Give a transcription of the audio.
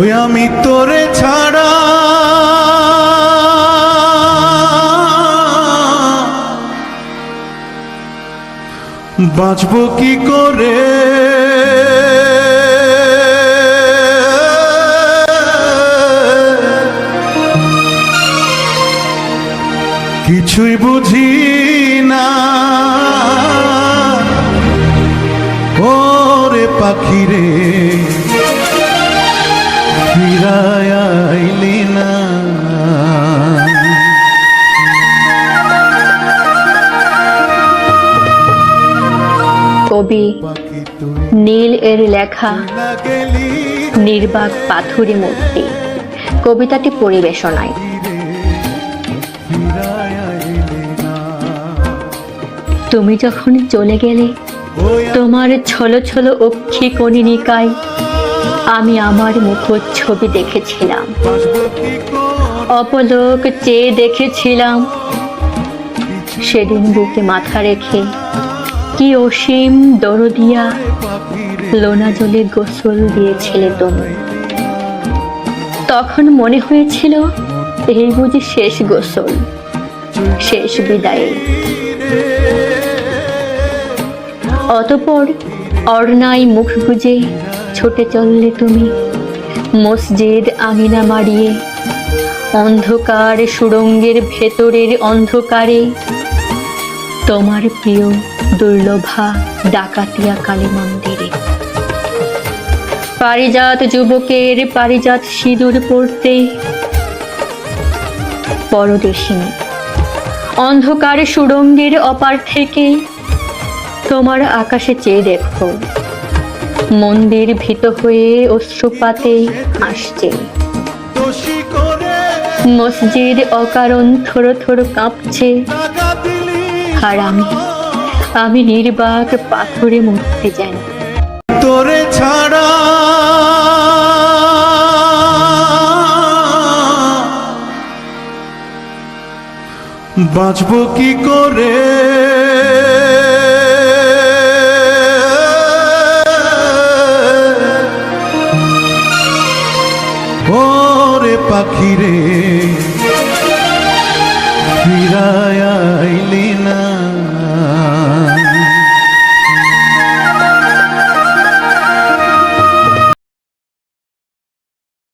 ওই আমি তোরে ছাড়া বাঁচবো কি করে, কিছুই বুঝি না ওরে পাখি রে ফিরায় আইলি না। কবি নীল এর লেখা নির্বাক পাথুরে মূর্তি কবিতাটি পরিবেশনায়। তুমি যখন চলে গেলে তোমার ছলো ছলো অক্ষি কনিনিকায় আমি আমার মুখচ্ছবি দেখেছিলাম, অপলক চেয়ে দেখেছিলাম। সেদিন বুকে মাথা রেখে কি অসীম দরদিয়া লোনা জলে গোসল দিয়েছিলে তুমি। তখন মনে হয়েছিল এই বুঝি শেষ গোসল, শেষ বিদায়ে। অতঃপর অর্ণায় মুখ গুজে ছুটে চললে তুমি মসজিদ আঙিনা মাড়িয়ে, অন্ধকার সুড়ঙ্গের ভেতরের অন্ধকারে তোমার প্রিয় দুর্লভা ডাকাতিয়া কালী মন্দিরে। পারিজাত যুবকের পারিজাত সিঁদুর পড়তে পরদেশিনী অন্ধকার সুড়ঙ্গের অপার থেকে তোমার আকাশে চেয়ে দেখো, মন্দির ভীত হয়ে অশ্রুপাতে আসছে। মসজিদ অকারণ থরো থরো কাঁপছে, আর আমি নির্বাক পাথরে মূর্তি যেন। তোরে ছাড়া বাঁচবো কি করে, ওরে পাখি রে ফিরায়